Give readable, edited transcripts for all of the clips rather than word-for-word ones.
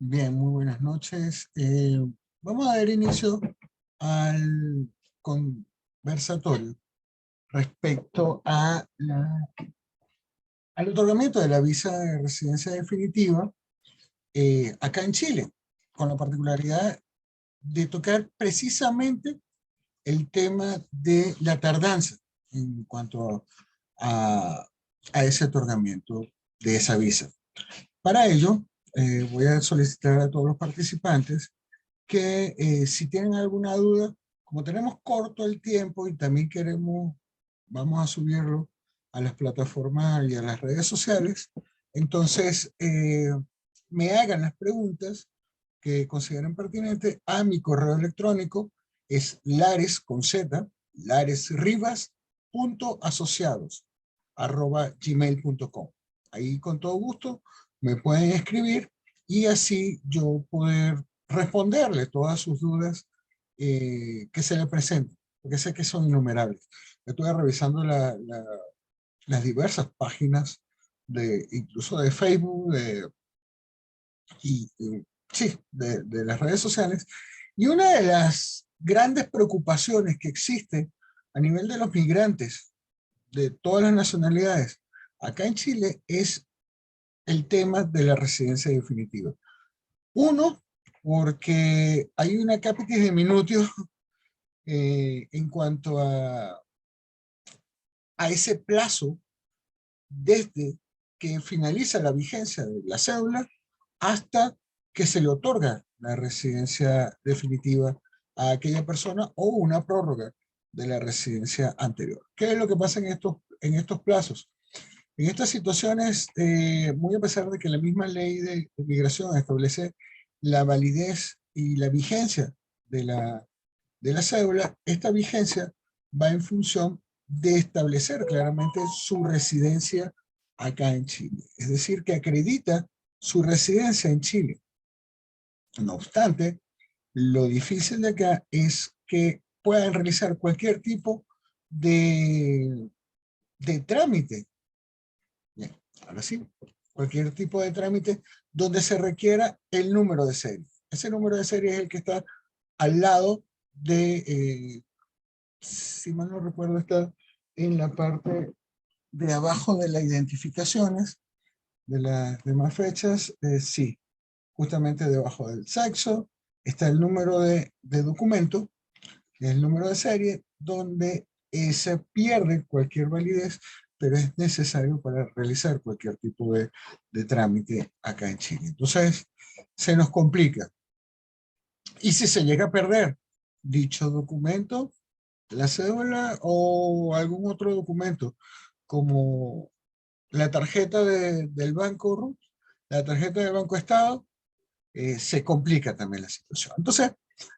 Bien, muy buenas noches. Vamos a dar inicio al conversatorio respecto al otorgamiento de la visa de residencia definitiva acá en Chile, con la particularidad de tocar precisamente el tema de la tardanza en cuanto a ese otorgamiento de esa visa. Para ello, voy a solicitar a todos los participantes que si tienen alguna duda, como tenemos corto el tiempo y también vamos a subirlo a las plataformas y a las redes sociales, entonces me hagan las preguntas que consideren pertinentes a mi correo electrónico, es lares con z, laresrivas.asociados@gmail.com. Ahí con todo gusto me pueden escribir y así yo poder responderle todas sus dudas que se le presenten, porque sé que son innumerables. Estuve revisando las diversas páginas, incluso de Facebook de las redes sociales, y una de las grandes preocupaciones que existe a nivel de los migrantes de todas las nacionalidades acá en Chile es el tema de la residencia definitiva. Uno, porque hay una capitis de minutio en cuanto a ese plazo desde que finaliza la vigencia de la cédula hasta que se le otorga la residencia definitiva a aquella persona o una prórroga de la residencia anterior. ¿Qué es lo que pasa en estos plazos? En estas situaciones, muy a pesar de que la misma ley de migración establece la validez y la vigencia de la cédula, esta vigencia va en función de establecer claramente su residencia acá en Chile. Es decir, que acredita su residencia en Chile. No obstante, lo difícil de acá es que puedan realizar cualquier tipo de trámite. Bien, ahora sí, cualquier tipo de trámite donde se requiera el número de serie. Ese número de serie es el que está al lado si mal no recuerdo, está en la parte de abajo de las identificaciones de las demás fechas. Sí, justamente debajo del sexo está el número de documento, que es el número de serie, donde se pierde cualquier validez, pero es necesario para realizar cualquier tipo de trámite acá en Chile. Entonces, se nos complica. Y si se llega a perder dicho documento, la cédula o algún otro documento, como la tarjeta del Banco RUT, la tarjeta del Banco Estado, se complica también la situación. Entonces,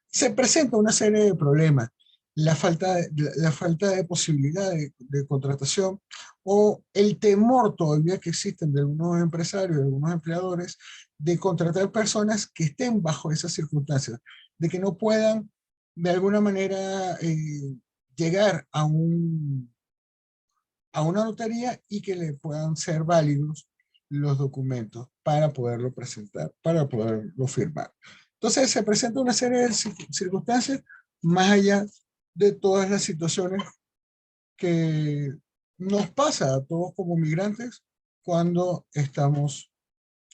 se presenta una serie de problemas. La falta de posibilidad de contratación o el temor todavía que existen de algunos empresarios, de algunos empleadores, de contratar personas que estén bajo esas circunstancias, de que no puedan de alguna manera llegar a una notaría y que le puedan ser válidos los documentos para poderlo presentar, para poderlo firmar. Entonces se presenta una serie de circunstancias más allá de todas las situaciones que nos pasa a todos como migrantes cuando estamos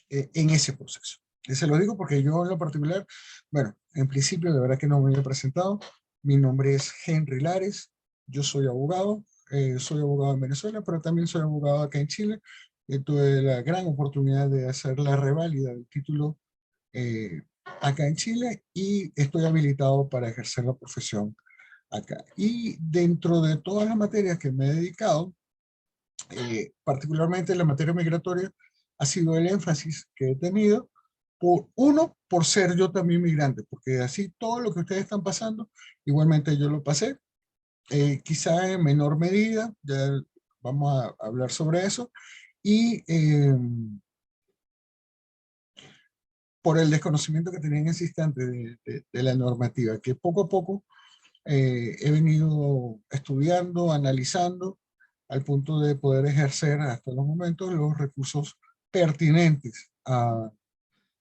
en ese proceso. Y se lo digo porque yo en lo particular, bueno, en principio de verdad que no me había presentado. Mi nombre es Henry Lares, yo soy abogado en Venezuela, pero también soy abogado acá en Chile. Tuve la gran oportunidad de hacer la reválida del título acá en Chile y estoy habilitado para ejercer la profesión acá. Y dentro de todas las materias que me he dedicado, particularmente la materia migratoria, ha sido el énfasis que he tenido, por ser yo también migrante, porque así todo lo que ustedes están pasando, igualmente yo lo pasé, quizá en menor medida, ya vamos a hablar sobre eso, y por el desconocimiento que tenía en ese instante de la normativa, que poco a poco he venido estudiando, analizando, al punto de poder ejercer hasta los momentos los recursos pertinentes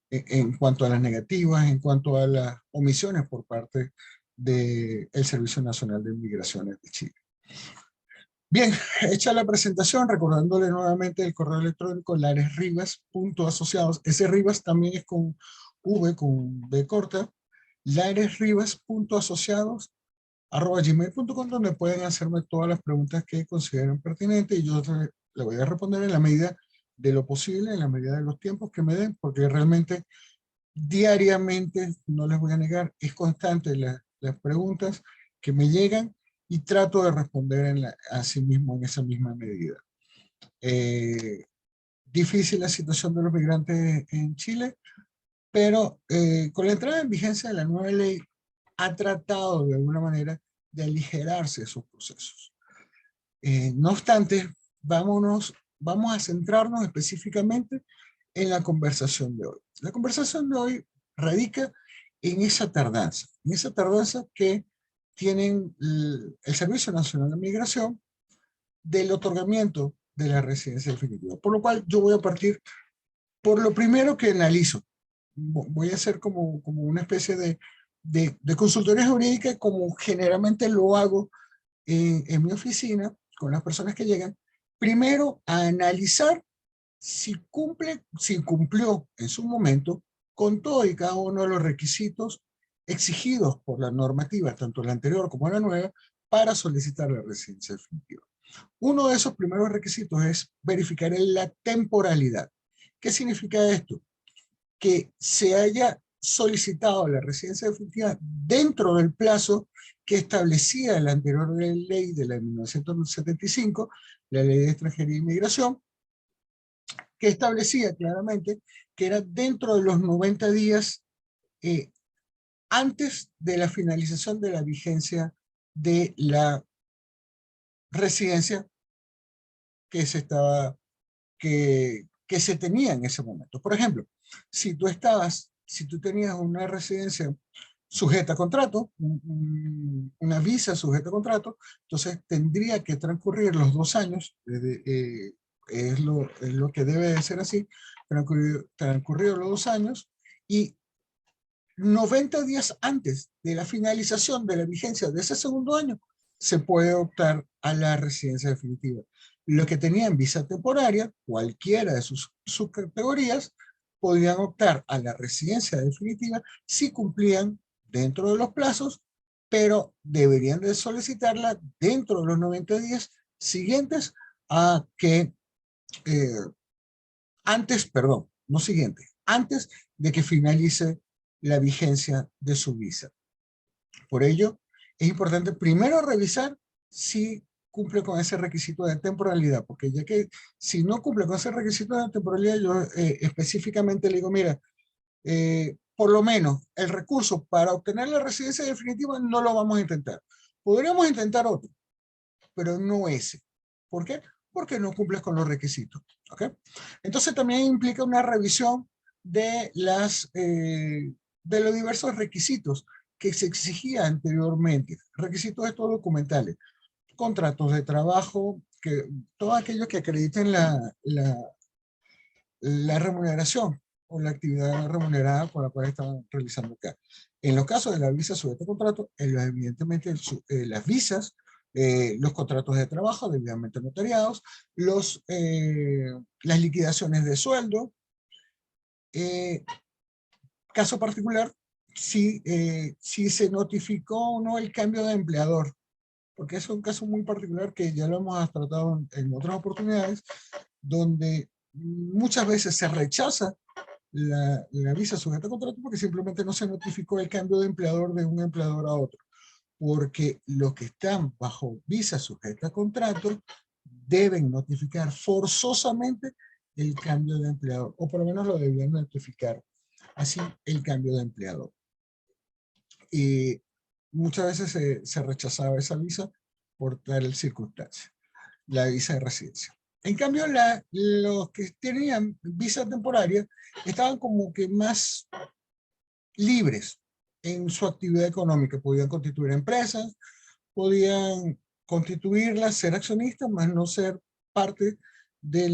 en cuanto a las negativas, en cuanto a las omisiones por parte del Servicio Nacional de Migraciones de Chile. Bien, hecha la presentación, recordándole nuevamente el correo electrónico laresrivas.asociados. Ese Rivas también es con V, con B corta, laresrivas.asociados@gmail.com, donde pueden hacerme todas las preguntas que consideren pertinentes y yo le voy a responder en la medida de lo posible, en la medida de los tiempos que me den, porque realmente diariamente, no les voy a negar, es constante las preguntas que me llegan y trato de responder así mismo en esa misma medida. Difícil la situación de los migrantes en Chile, pero con la entrada en vigencia de la nueva ley ha tratado de alguna manera de aligerarse esos procesos. No obstante, vamos a centrarnos específicamente en la conversación de hoy. La conversación de hoy radica en esa tardanza que tienen el Servicio Nacional de Migración del otorgamiento de la residencia definitiva. Por lo cual yo voy a partir por lo primero que analizo. Voy a hacer como una especie de consultoría jurídica, como generalmente lo hago en mi oficina con las personas que llegan. Primero, a analizar si cumplió en su momento con todo y cada uno de los requisitos exigidos por la normativa, tanto la anterior como la nueva, para solicitar la residencia definitiva. Uno de esos primeros requisitos es verificar la temporalidad. ¿Qué significa esto? Que se haya solicitado la residencia definitiva dentro del plazo que establecía la anterior ley de la 1975, la Ley de Extranjería e Inmigración, que establecía claramente que era dentro de los 90 días antes de la finalización de la vigencia de la residencia que se tenía en ese momento. Por ejemplo, si tú tenías una residencia sujeta a contrato, una visa sujeta a contrato, entonces tendría que transcurrir los 2 años, es lo que debe de ser así, transcurrido los 2 años, y 90 días antes de la finalización de la vigencia de ese segundo año, se puede optar a la residencia definitiva. Los que tenían visa temporaria, cualquiera de sus categorías, podían optar a la residencia definitiva si cumplían dentro de los plazos, pero deberían de solicitarla dentro de los 90 días siguientes a que, antes de que finalice la vigencia de su visa. Por ello, es importante primero revisar si cumple con ese requisito de temporalidad, porque ya que si no cumple con ese requisito de temporalidad, yo específicamente le digo, mira, por lo menos el recurso para obtener la residencia definitiva no lo vamos a intentar. Podríamos intentar otro, pero no ese. ¿Por qué? Porque no cumples con los requisitos. ¿Okay? Entonces también implica una revisión de los diversos requisitos que se exigía anteriormente. Requisitos estos documentales, contratos de trabajo, todo aquello que acrediten la remuneración o la actividad remunerada por la cual están realizando acá. En los casos de la visa sujeta a contrato, evidentemente las visas, los contratos de trabajo debidamente notariados, las liquidaciones de sueldo. Caso particular, si se notificó o no el cambio de empleador, porque es un caso muy particular que ya lo hemos tratado en otras oportunidades, donde muchas veces se rechaza la visa sujeta a contrato porque simplemente no se notificó el cambio de empleador de un empleador a otro. Porque los que están bajo visa sujeta a contrato deben notificar forzosamente el cambio de empleador, o por lo menos lo debían notificar así el cambio de empleador. Y muchas veces se rechazaba esa visa por tal circunstancia, la visa de residencia. En cambio, los que tenían visa temporaria estaban como que más libres en su actividad económica. Podían constituir empresas, podían constituirlas, ser accionistas, más no ser parte de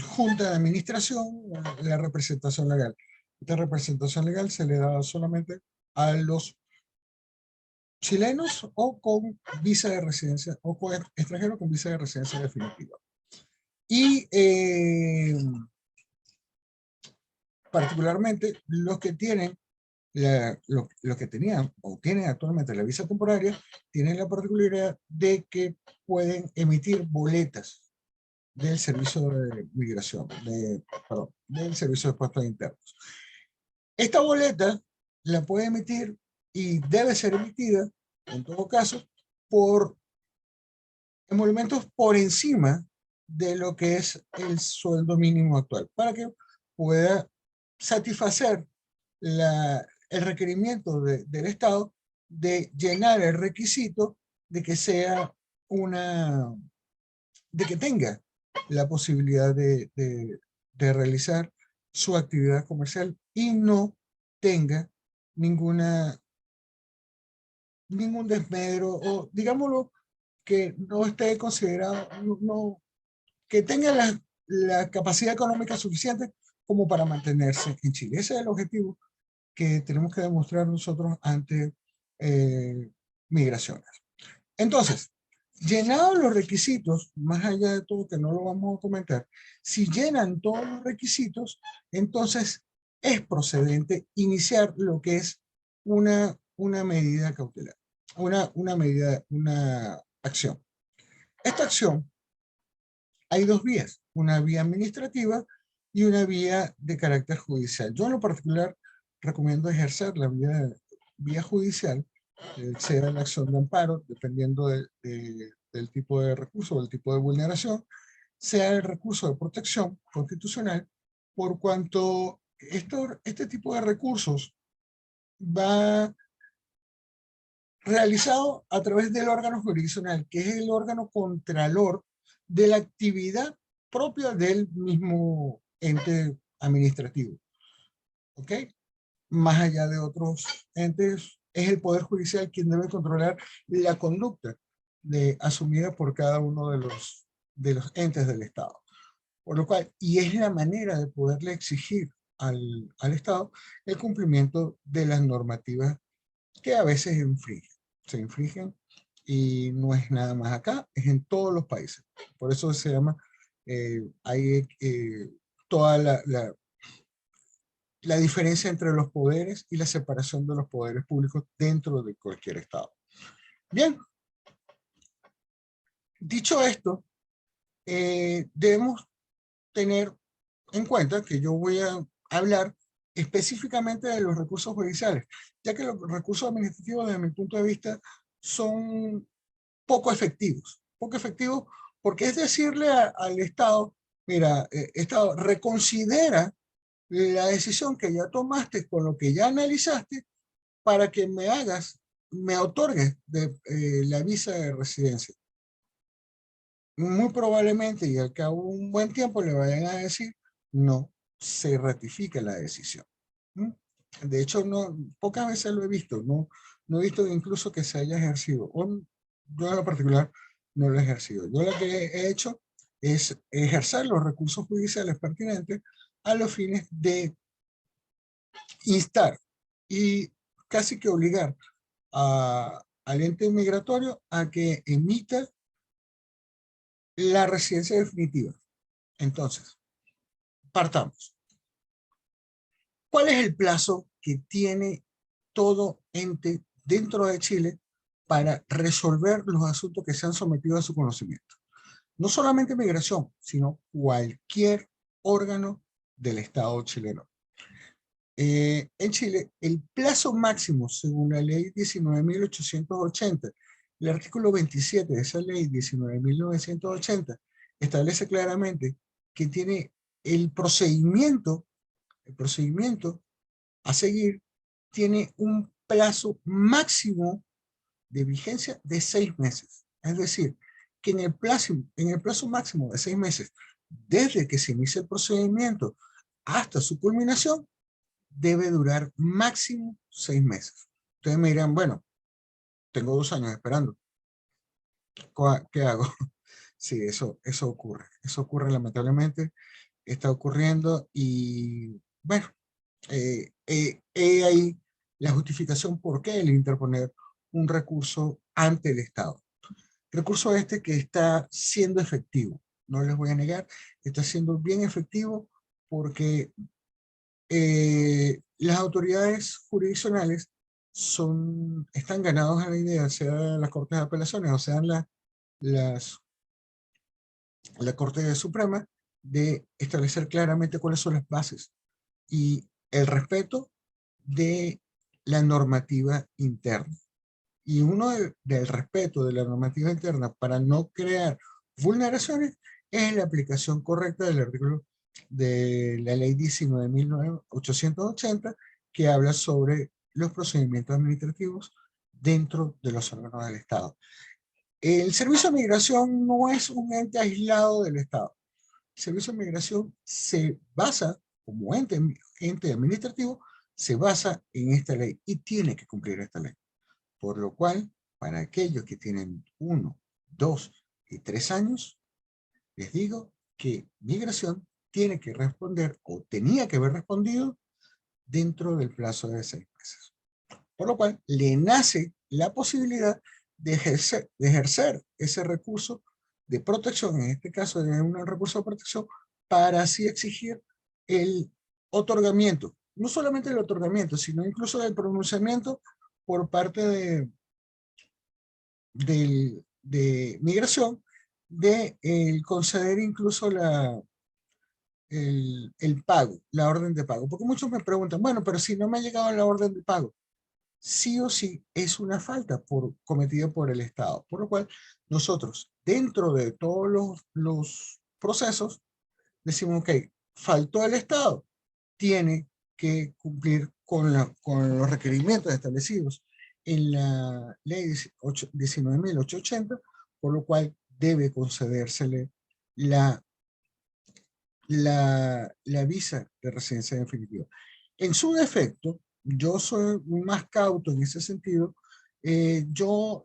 junta de administración la representación legal. Esta representación legal se le da solamente a los chilenos o con visa de residencia, o con extranjeros con visa de residencia definitiva. Y particularmente los que tienen, los que tenían o tienen actualmente la visa temporaria, tienen la particularidad de que pueden emitir boletas del servicio de migración, del servicio de puestos internos. Esta boleta la puede emitir y debe ser emitida, en todo caso, por emolumentos por encima de lo que es el sueldo mínimo actual, para que pueda satisfacer el requerimiento del Estado de llenar el requisito de que sea de que tenga la posibilidad de realizar su actividad comercial y no tenga ningún desmedro, o digámoslo, que no esté considerado, que tenga la capacidad económica suficiente como para mantenerse en Chile. Ese es el objetivo que tenemos que demostrar nosotros ante migraciones. Entonces, llenados los requisitos, más allá de todo que no lo vamos a comentar, si llenan todos los requisitos, entonces es procedente iniciar lo que es una medida cautelar, una acción. Esta acción, hay dos vías, una vía administrativa y una vía de carácter judicial. Yo en lo particular recomiendo ejercer la vía judicial, sea la acción de amparo, dependiendo del tipo de recurso o del tipo de vulneración, sea el recurso de protección constitucional, por cuanto este tipo de recursos va realizado a través del órgano jurisdiccional, que es el órgano contralor de la actividad propia del mismo ente administrativo. ¿Ok? Más allá de otros entes, es el Poder Judicial quien debe controlar la conducta asumida por cada uno de los entes del Estado. Por lo cual, y es la manera de poderle exigir al Estado el cumplimiento de las normativas que a veces se infringen, y no es nada más acá, es en todos los países. Por eso se llama, hay toda la diferencia entre los poderes y la separación de los poderes públicos dentro de cualquier Estado. Bien, dicho esto, debemos tener en cuenta que yo voy a hablar específicamente de los recursos judiciales, ya que los recursos administrativos desde mi punto de vista son poco efectivos porque es decirle al Estado, mira, Estado, reconsidera la decisión que ya tomaste con lo que ya analizaste para que me otorgues la visa de residencia. Muy probablemente, y al cabo de un buen tiempo, le vayan a decir, no se ratifica la decisión. De hecho, pocas veces lo he visto, no he visto incluso que se haya ejercido. Yo en lo particular no lo he ejercido. Yo lo que he hecho es ejercer los recursos judiciales pertinentes a los fines de instar y casi que obligar al ente migratorio a que emita la residencia definitiva. Entonces, partamos. ¿Cuál es el plazo que tiene todo ente dentro de Chile para resolver los asuntos que se han sometido a su conocimiento? No solamente migración, sino cualquier órgano del Estado chileno. En Chile, el plazo máximo, según la ley 19.880, el artículo 27 de esa ley 19.980, establece claramente que tiene el procedimiento a seguir, tiene un plazo máximo de vigencia de 6 meses. Es decir, que en el plazo máximo de 6 meses, desde que se inicia el procedimiento hasta su culminación, debe durar máximo 6 meses. Ustedes me dirán, bueno, tengo 2 años esperando. ¿Qué hago? Sí, eso ocurre. Eso ocurre lamentablemente, está ocurriendo y bueno, ahí la justificación por qué el interponer un recurso ante el Estado. Recurso este que está siendo efectivo, no les voy a negar, está siendo bien efectivo porque las autoridades jurisdiccionales están ganados a la idea, sea las Cortes de Apelaciones o sean las, la Corte Suprema, de establecer claramente cuáles son las bases y el respeto de la normativa interna. Y uno del respeto de la normativa interna para no crear vulneraciones es la aplicación correcta del artículo de la ley 19.880 que habla sobre los procedimientos administrativos dentro de los órganos del Estado. El Servicio de Migración no es un ente aislado del Estado. El Servicio de Migración se basa, como ente administrativo, se basa en esta ley y tiene que cumplir esta ley. Por lo cual, para aquellos que tienen 1, 2 y 3 años, les digo que Migración tiene que responder o tenía que haber respondido dentro del plazo de 6 meses. Por lo cual, le nace la posibilidad de ejercer ese recurso de protección, en este caso de un recurso de protección, para así exigir el otorgamiento, no solamente el otorgamiento, sino incluso el pronunciamiento por parte de Migración de conceder incluso el pago, la orden de pago. Porque muchos me preguntan, bueno, pero si no me ha llegado la orden de pago, sí o sí es una falta cometida por el Estado. Por lo cual, nosotros, dentro de todos los procesos, decimos, ok, faltó el Estado, tiene que cumplir con los requerimientos establecidos en la ley 19.880, por lo cual debe concedérsele la visa de residencia definitiva. En su defecto, yo soy más cauto en ese sentido, yo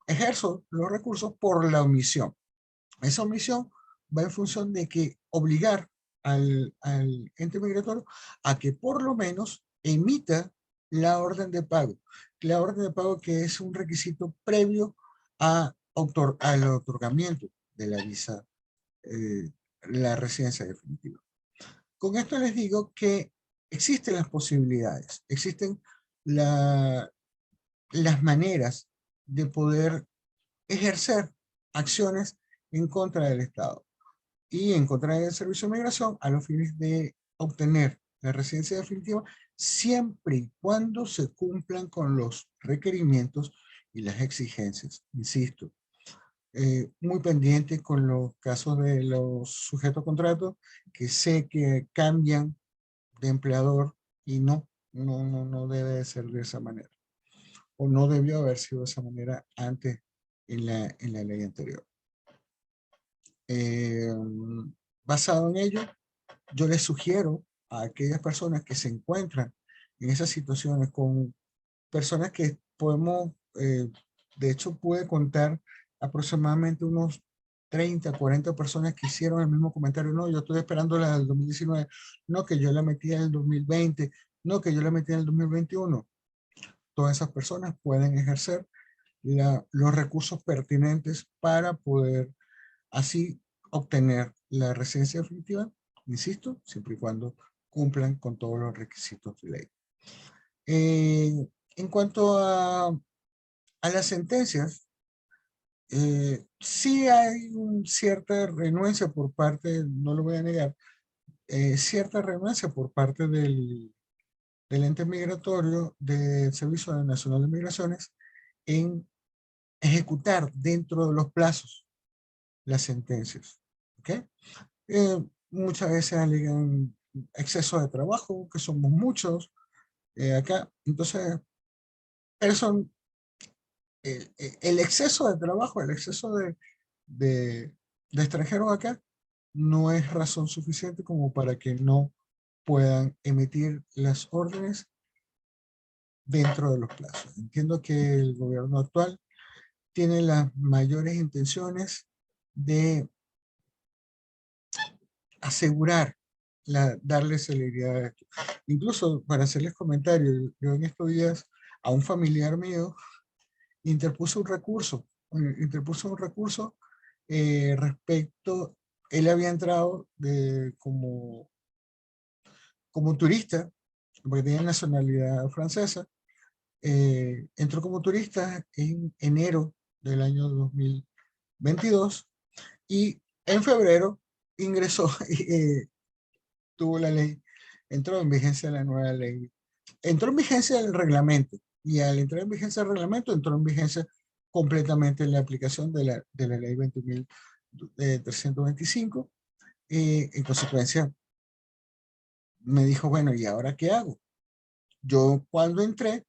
ejerzo los recursos por la omisión. Esa omisión va en función de que obligar al ente migratorio a que por lo menos emita la orden de pago. La orden de pago que es un requisito previo al otorgamiento de la visa, la residencia definitiva. Con esto les digo que existen las posibilidades, existen las maneras de poder ejercer acciones en contra del Estado y en contra del Servicio de Migración a los fines de obtener la residencia definitiva siempre y cuando se cumplan con los requerimientos y las exigencias. Insisto, muy pendiente con los casos de los sujetos a contrato que sé que cambian de empleador y no debe de ser de esa manera. O no debió haber sido de esa manera antes en la ley anterior. Basado en ello, yo les sugiero a aquellas personas que se encuentran en esas situaciones con personas que podemos, de hecho pude contar aproximadamente unos 30, 40 personas que hicieron el mismo comentario, no, yo estoy esperando la del 2019, no, que yo la metí en el 2020, no, que yo la metí en el 2021. Todas esas personas pueden ejercer los recursos pertinentes para poder así obtener la residencia definitiva, insisto, siempre y cuando cumplan con todos los requisitos de ley. En cuanto a las sentencias, sí hay cierta renuencia por parte, no lo voy a negar, cierta renuencia por parte del ente migratorio del Servicio Nacional de Migraciones en ejecutar dentro de los plazos las sentencias. ¿Okay? Muchas veces alegan exceso de trabajo, que somos muchos acá. Entonces, eso, el exceso de trabajo, el exceso de extranjeros acá, no es razón suficiente como para que no puedan emitir las órdenes dentro de los plazos. Entiendo que el gobierno actual tiene las mayores intenciones de asegurar, darle celeridad a esto. Incluso para hacerles comentarios, yo en estos días a un familiar mío interpuso un recurso, respecto, él había entrado como turista, porque tenía nacionalidad francesa, entró como turista en enero del año 2022 y en febrero ingresó, tuvo la ley, entró en vigencia la nueva ley, entró en vigencia el reglamento y al entrar en vigencia el reglamento entró en vigencia completamente la aplicación de la ley 20.325. En consecuencia me dijo, bueno, ¿y ahora qué hago? Yo cuando entré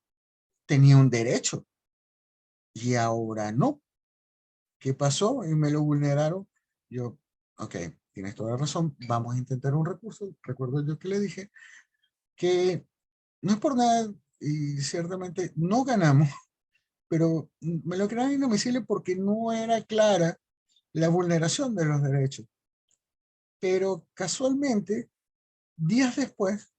tenía un derecho y ahora no. ¿Qué pasó? Y me lo vulneraron. Yo, ok, tienes toda la razón, vamos a intentar un recurso. Recuerdo yo que le dije que no es por nada, y ciertamente no ganamos, pero me lo crearon inadmisible porque no era clara la vulneración de los derechos. Pero casualmente, días después,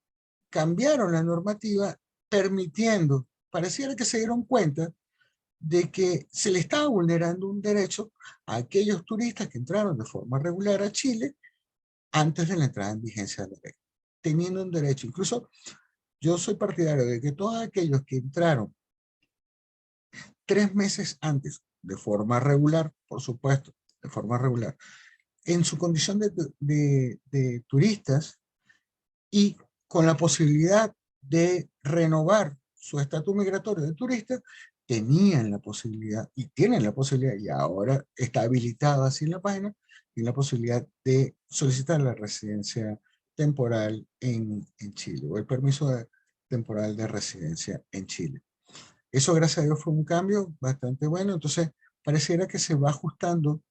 cambiaron la normativa permitiendo, pareciera que se dieron cuenta de que se le estaba vulnerando un derecho a aquellos turistas que entraron de forma regular a Chile antes de la entrada en vigencia de la ley, teniendo un derecho. Incluso yo soy partidario de que todos aquellos que entraron 3 meses antes, de forma regular, por supuesto, de forma regular, en su condición de turistas y con la posibilidad de renovar su estatus migratorio de turista, tenían la posibilidad y tienen la posibilidad, y ahora está habilitado así en la página, tienen la posibilidad de solicitar la residencia temporal en Chile o el permiso temporal de residencia en Chile. Eso, gracias a Dios, fue un cambio bastante bueno. Entonces, pareciera que se va ajustando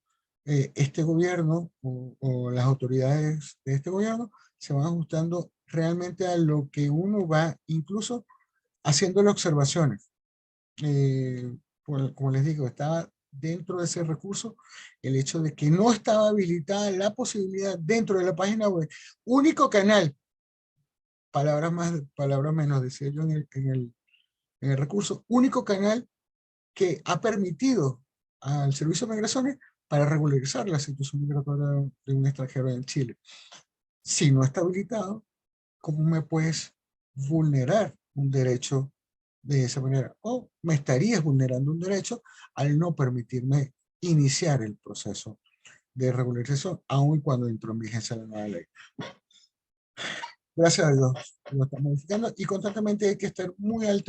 este gobierno o las autoridades de este gobierno se van ajustando realmente a lo que uno va incluso haciéndole observaciones. Como les digo, estaba dentro de ese recurso el hecho de que no estaba habilitada la posibilidad dentro de la página web, único canal, palabras más, palabras menos, decía yo en el recurso, único canal que ha permitido al Servicio de Migraciones para regularizar la situación migratoria de un extranjero en Chile. Si no está habilitado, ¿cómo me puedes vulnerar un derecho de esa manera? O me estarías vulnerando un derecho al no permitirme iniciar el proceso de regularización, aun cuando entró en vigencia la nueva ley. Gracias a Dios, lo estamos modificando y constantemente hay que estar muy al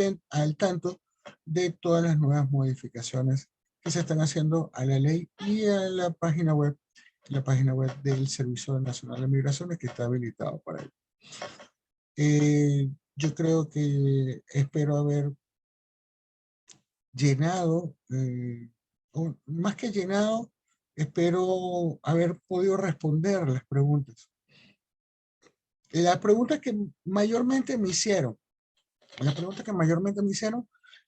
tanto de todas las nuevas modificaciones que se están haciendo a la ley y a la página web del Servicio Nacional de Migraciones, que está habilitado para ello. Yo creo que espero haber llenado, o más que llenado, espero haber podido responder las preguntas. Las preguntas que mayormente me hicieron,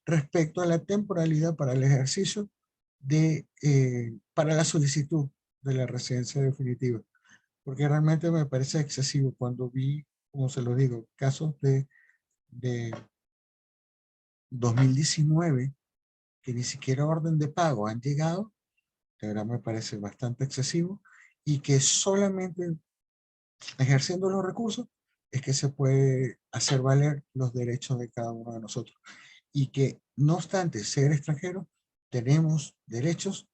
respecto a la temporalidad para el ejercicio para la solicitud de la residencia definitiva, porque realmente me parece excesivo cuando vi, como se lo digo, casos de 2019 que ni siquiera orden de pago han llegado. De verdad me parece bastante excesivo y que solamente ejerciendo los recursos es que se puede hacer valer los derechos de cada uno de nosotros. Y que no obstante ser extranjero, tenemos derechos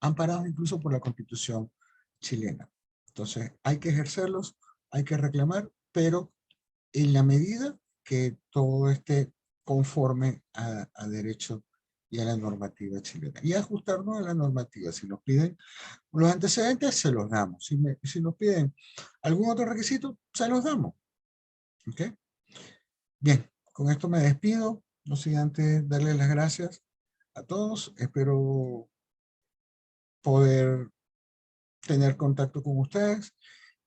amparados incluso por la Constitución chilena. Entonces hay que ejercerlos, hay que reclamar, pero en la medida que todo esté conforme a derecho y a la normativa chilena. Y ajustarnos a la normativa. Si nos piden los antecedentes, se los damos. Si nos piden algún otro requisito, se los damos. ¿Ok? Bien, con esto me despido. No sin antes darles las gracias a todos. Espero poder tener contacto con ustedes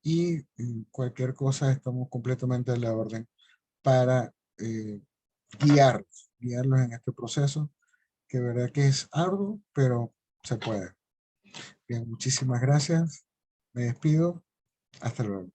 y cualquier cosa estamos completamente a la orden para guiarlos en este proceso, que de verdad que es arduo, pero se puede. Bien, muchísimas gracias. Me despido. Hasta luego.